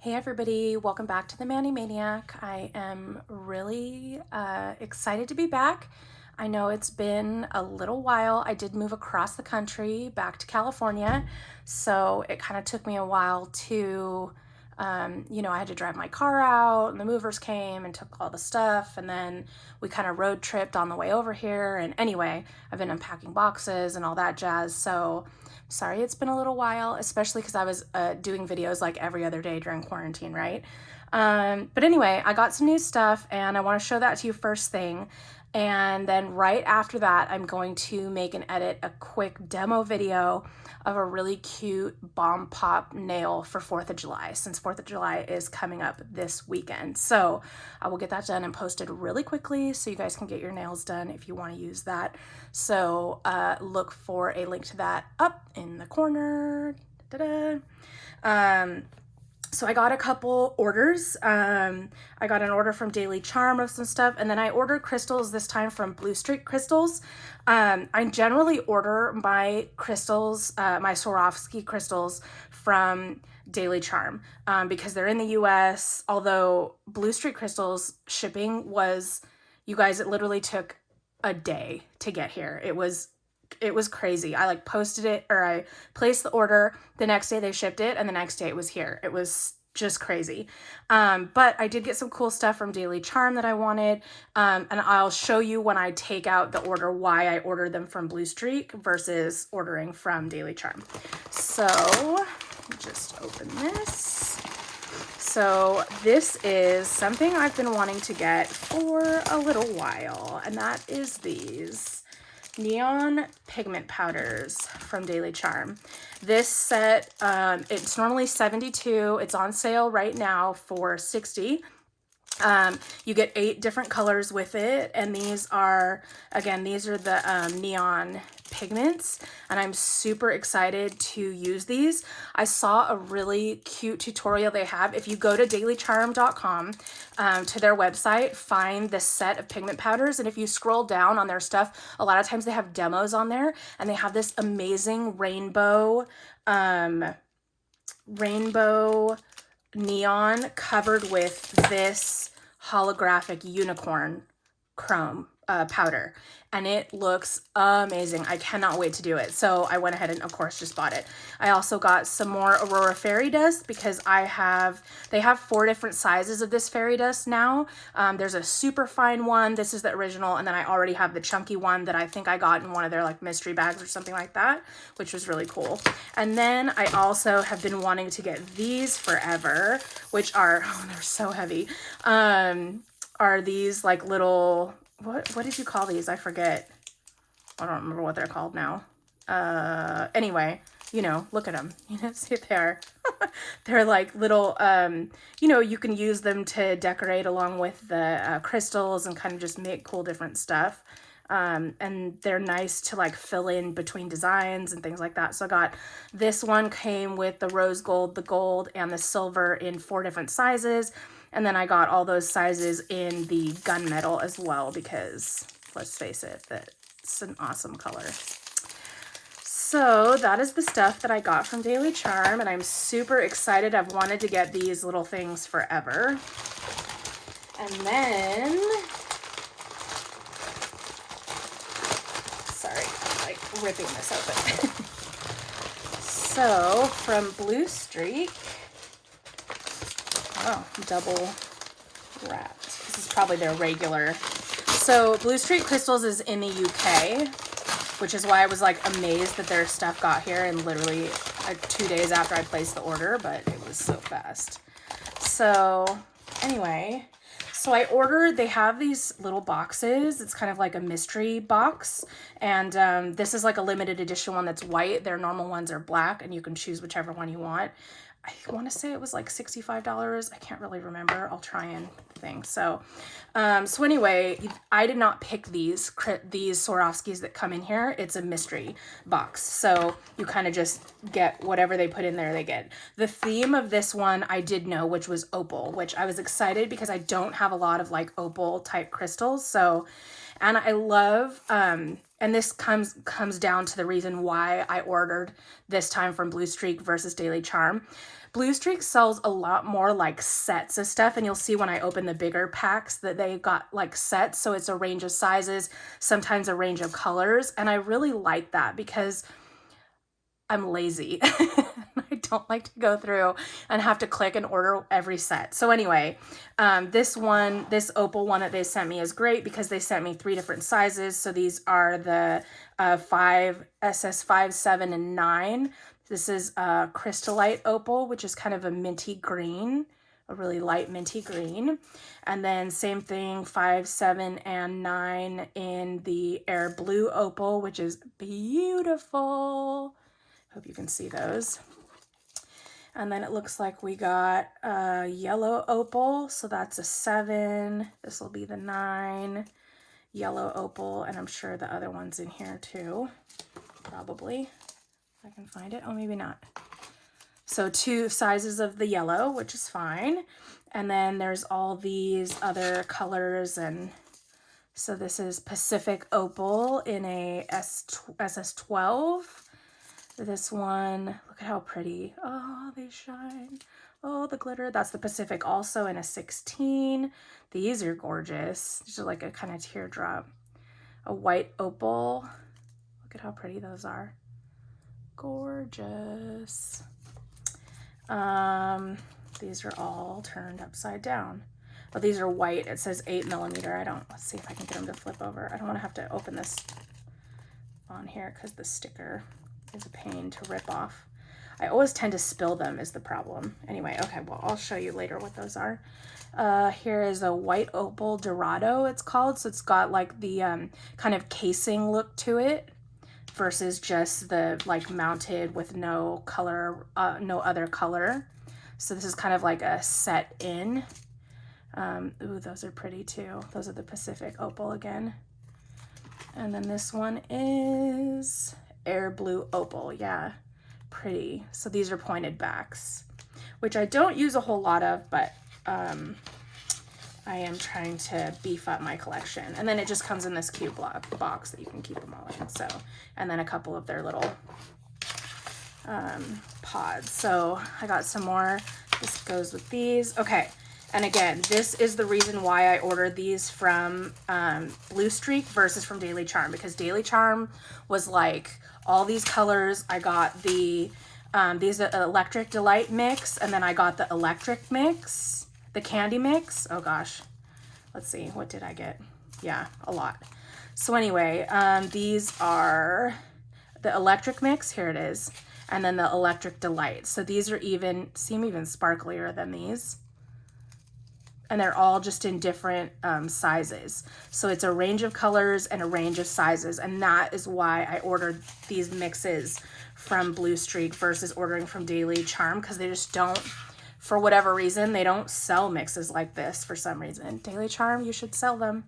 Hey everybody, welcome back to the Maniac. I am really excited to be back. I know it's been a little while. I did move across the country back to California, so it kind of took me a while to, I had to drive my car out and the movers came and took all the stuff, and then we kind of road tripped on the way over here. And anyway, I've been unpacking boxes and all that jazz, so sorry it's been a little while, especially because I was doing videos like every other day during quarantine, right? But anyway, I got some new stuff and I want to show that to you first thing. And then right after that, I'm going to make and edit a quick demo video of a really cute bomb pop nail for 4th of July, since 4th of July is coming up this weekend. So I will get that done and posted really quickly so you guys can get your nails done if you want to use that. So look for a link to that up in the corner. So I got a couple orders. I got an order from Daily Charme of some stuff, and then I ordered crystals this time from Bluestreak Crystals. I generally order my crystals, my Swarovski crystals from Daily Charme because they're in the US, although Bluestreak Crystals shipping was, you guys, it literally took a day to get here. It was crazy. I posted it, or I placed the order, the next day they shipped it, and the next day it was here. It was just crazy. But I did get some cool stuff from Daily Charme that I wanted. And I'll show you when I take out the order why I ordered them from Bluestreak versus ordering from Daily Charme. So just open this. So this is something I've been wanting to get for a little while, and that is these neon pigment powders from Daily Charme. This set, it's normally $72. It's on sale right now for $60. You get 8 different colors with it, and these are the neon pigments, and I'm super excited to use these. I saw a really cute tutorial they have. If you go to dailycharm.com to their website, find this set of pigment powders, and if you scroll down on their stuff, a lot of times they have demos on there, and they have this amazing rainbow neon covered with this holographic unicorn chrome powder, and it looks amazing. I cannot wait to do it. So I went ahead and of course just bought it. I also got some more Aurora fairy dust because they have 4 different sizes of this fairy dust now. There's a super fine one. This is the original, and then I already have the chunky one that I think I got in one of their mystery bags or something like that, which was really cool. And then I also have been wanting to get these forever, which are, oh, they're so heavy. Are these little, what did you call these? I forget. I don't remember what they're called now. Anyway, look at them. See there. They're little, you can use them to decorate along with the crystals and kind of just make cool different stuff. And they're nice to fill in between designs and things like that. So I got this one, came with the rose gold, the gold, and the silver in 4 different sizes. And then I got all those sizes in the gunmetal as well because, let's face it, that's an awesome color. So that is the stuff that I got from Daily Charme, and I'm super excited. I've wanted to get these little things forever. And then, sorry, I'm ripping this open. So from Bluestreak, oh, double wrapped. This is probably their regular. So Bluestreak Crystals is in the UK, which is why I was amazed that their stuff got here in literally 2 days after I placed the order, but it was so fast. So anyway, so I ordered, they have these little boxes. It's kind of like a mystery box. And this is a limited edition one that's white. Their normal ones are black, and you can choose whichever one you want. I want to say it was $65. I can't really remember. I'll try and think. So anyway, I did not pick these Swarovskis that come in here. It's a mystery box. So you kind of just get whatever they put in there, they get. The theme of this one I did know, which was opal, which I was excited because I don't have a lot of opal type crystals. So, And I love, and this comes down to the reason why I ordered this time from Bluestreak versus Daily Charme. Bluestreak sells a lot more like sets of stuff, and you'll see when I open the bigger packs that they got like sets, so it's a range of sizes, sometimes a range of colors, and I really like that because I'm lazy. I don't like to go through and have to click and order every set. So anyway, this opal one that they sent me is great because they sent me 3 different sizes. So these are the 5 SS5, 7, and 9. This is Crystallite Opal, which is kind of a minty green, a really light minty green. And then same thing, 5, 7, and 9 in the Air Blue Opal, which is beautiful. Hope you can see those. And then it looks like we got a yellow opal, so that's a 7. This will be the 9. Yellow opal, and I'm sure the other one's in here too, probably. If I can find it. Oh, maybe not. So 2 sizes of the yellow, which is fine. And then there's all these other colors, and so this is Pacific Opal in a SS12. This one, look at how pretty. Oh, they shine. Oh, the glitter. That's the Pacific also in a 16. These are gorgeous. These are like a kind of teardrop. A white opal. Look at how pretty those are. Gorgeous. These are all turned upside down. Oh, these are white. It says 8mm. Let's see if I can get them to flip over. I don't want to have to open this on here because the sticker is a pain to rip off. I always tend to spill them is the problem. Anyway, okay, well, I'll show you later what those are. Here is a white opal Dorado, it's called. So it's got like the kind of casing look to it versus just the like mounted with no color, no other color. So this is kind of like a set in. Ooh, those are pretty too. Those are the Pacific Opal again. And then this one is Air Blue Opal. Yeah, pretty. So these are pointed backs, which I don't use a whole lot of, but I am trying to beef up my collection. And then it just comes in this cute box that you can keep them all in. So, and then a couple of their little pods. So I got some more. This goes with these. Okay. And again, this is the reason why I ordered these from Bluestreak versus from Daily Charme, because Daily Charme was like all these colors. I got the these Electric Delight mix, and then I got the electric mix, the candy mix. Oh gosh, let's see, what did I get? Yeah, a lot. So anyway, these are the electric mix. Here it is, and then the Electric Delight. So these are seem even sparklier than these. And they're all just in different sizes. So it's a range of colors and a range of sizes. And that is why I ordered these mixes from Bluestreak versus ordering from Daily Charme, because they just don't, for whatever reason, they don't sell mixes like this for some reason. Daily Charme, you should sell them.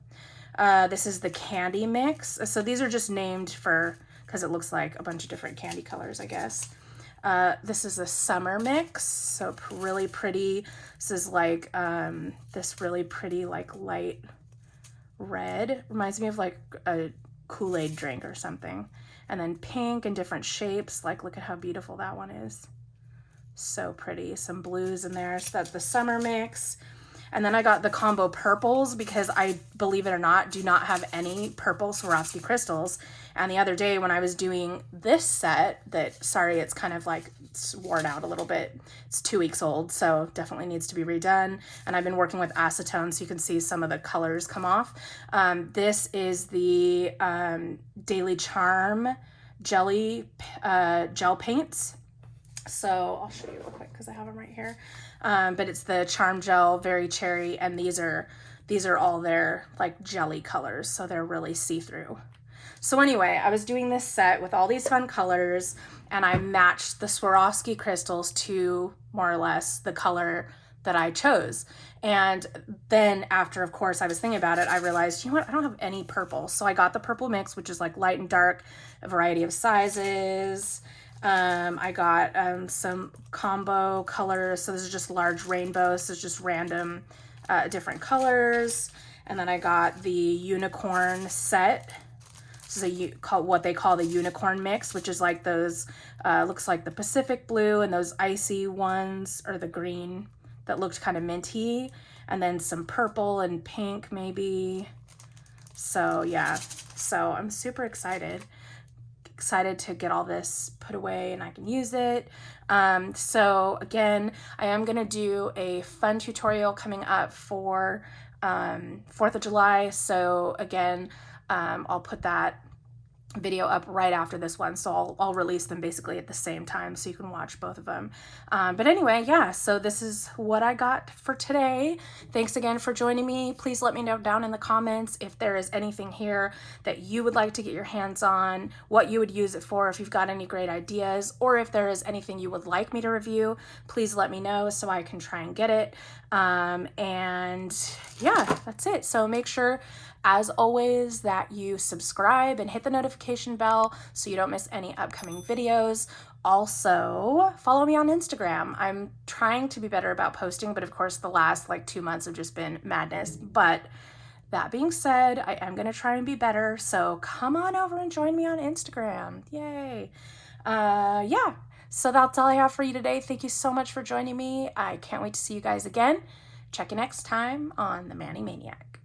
This is the candy mix. So these are just named for, because it looks like a bunch of different candy colors, I guess. This is a summer mix, so really pretty. This is like this really pretty like light red. Reminds me of like a Kool-Aid drink or something. And then pink and different shapes. Like, look at how beautiful that one is. So pretty. Some blues in there. So that's the summer mix. And then I got the combo purples because I, believe it or not, do not have any purple Swarovski crystals. And the other day when I was doing this set sorry, it's kind of like it's worn out a little bit. It's 2 weeks old, so definitely needs to be redone. And I've been working with acetone so you can see some of the colors come off. This is the Daily Charme gel paints. So I'll show you real quick because I have them right here. But it's the Charm Gel, Very Cherry, and these are all their like jelly colors, so they're really see-through. So anyway, I was doing this set with all these fun colors, and I matched the Swarovski crystals to more or less the color that I chose. And then after, of course, I was thinking about it, I realized, you know what, I don't have any purple. So I got the purple mix, which is like light and dark, a variety of sizes. I got some combo colors. So this is just large rainbows. So it's just random different colors. And then I got the unicorn set. This is what they call the unicorn mix, which is like those, looks like the Pacific blue and those icy ones, or the green that looked kind of minty. And then some purple and pink maybe. So yeah, so I'm super excited to get all this put away and I can use it. So again, I am gonna do a fun tutorial coming up for 4th of July. So again, I'll put that video up right after this one, so I'll release them basically at the same time so you can watch both of them. But anyway, yeah, so this is what I got for today. Thanks again for joining me. Please let me know down in the comments if there is anything here that you would like to get your hands on, what you would use it for, if you've got any great ideas, or if there is anything you would like me to review. Please let me know so I can try and get it. And yeah, that's it. So make sure, as always, that you subscribe and hit the notification bell so you don't miss any upcoming videos. Also, follow me on Instagram. I'm trying to be better about posting, but of course the last like 2 months have just been madness. But that being said, I am gonna try and be better. So come on over and join me on Instagram. Yay. Yeah, so that's all I have for you today. Thank you so much for joining me. I can't wait to see you guys again. Check you next time on the Maniac.